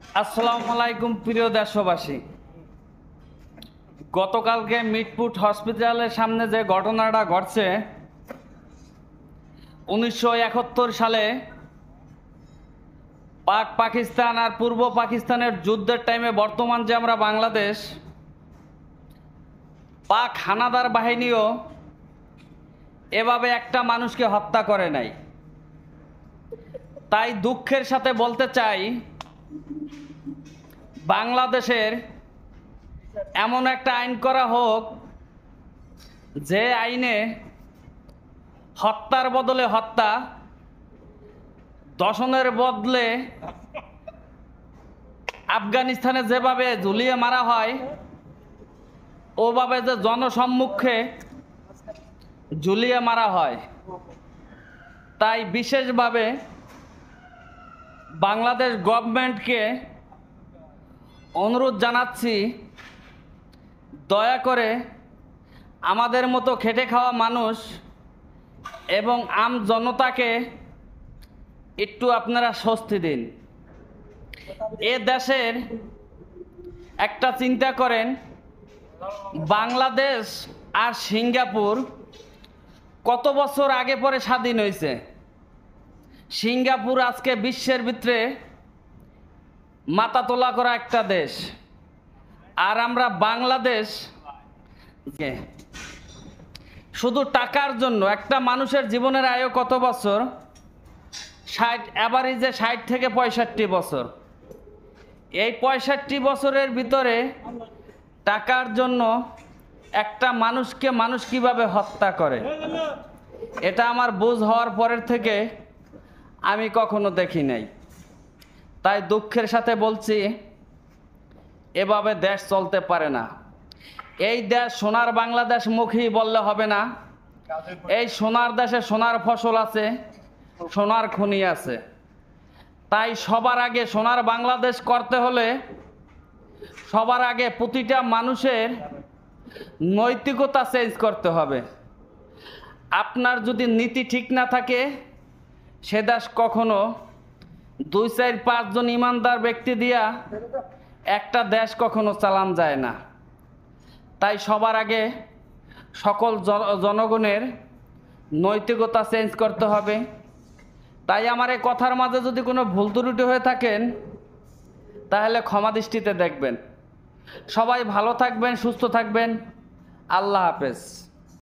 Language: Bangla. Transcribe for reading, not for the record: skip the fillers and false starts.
আসসালামু আলাইকুম প্রিয় দেশবাসী। গতকালকে মিটফুট হসপিটালের সামনে যে ঘটনাটা ঘটছে, 1971 সালে পাকিস্তান আর পূর্ব পাকিস্তানের যুদ্ধের টাইমে বর্তমান যে আমরা বাংলাদেশ, পাক হানাদার বাহিনীও এভাবে একটা মানুষকে হত্যা করে নাই। তাই দুঃখের সাথে বলতে চাই, বাংলাদেশের এমন একটা আইন করা হোক যে আইনে হত্যার বদলে হত্যা, দর্শনের বদলে আফগানিস্তানে যেভাবে ঝুলিয়ে মারা হয়, ওভাবে যে জনসম্মুখে ঝুলিয়ে মারা হয়। তাই বিশেষভাবে বাংলাদেশ গভর্নমেন্টকে অনুরোধ জানাচ্ছি, দয়া করে আমাদের মতো খেটে খাওয়া মানুষ এবং আম জনতাকে একটু আপনারা স্বস্তি দিন। এ দেশের একটা চিন্তা করেন, বাংলাদেশ আর সিঙ্গাপুর কত বছর আগে পরে স্বাধীন হয়েছে। সিঙ্গাপুর আজকে বিশ্বের ভিতরে মাথা তোলা করা একটা দেশ, আর আমরা বাংলাদেশ শুধু টাকার জন্য, একটা মানুষের জীবনের আয়ু কত বছর? 60, অ্যাভারেজে 60 থেকে 65 বছর। এই 65 বছরের ভিতরে টাকার জন্য একটা মানুষকে মানুষ কিভাবে হত্যা করে, এটা আমার বুঝ হওয়ার পরের থেকে আমি কখনো দেখি নাই। তাই দুঃখের সাথে বলছি, এভাবে দেশ চলতে পারে না। এই দেশ সোনার বাংলাদেশ মুখী বললে হবে না। এই সোনার দেশে সোনার ফসল আছে, সোনার খনি আছে। তাই সবার আগে সোনার বাংলাদেশ করতে হলে সবার আগে প্রতিটা মানুষের নৈতিকতা চেঞ্জ করতে হবে। আপনার যদি নীতি ঠিক না থাকে, সে দেশ কখনো 2, 4, 5 জন ইমানদার ব্যক্তি দিয়া একটা দেশ কখনো চালান যায় না। তাই সবার আগে সকল জনগণের নৈতিকতা চেঞ্জ করতে হবে। তাই আমার এই কথার মাঝে যদি কোনো ভুল ত্রুটি হয়ে থাকেন, তাহলে ক্ষমা দৃষ্টিতে দেখবেন। সবাই ভালো থাকবেন, সুস্থ থাকবেন। আল্লাহ হাফেজ।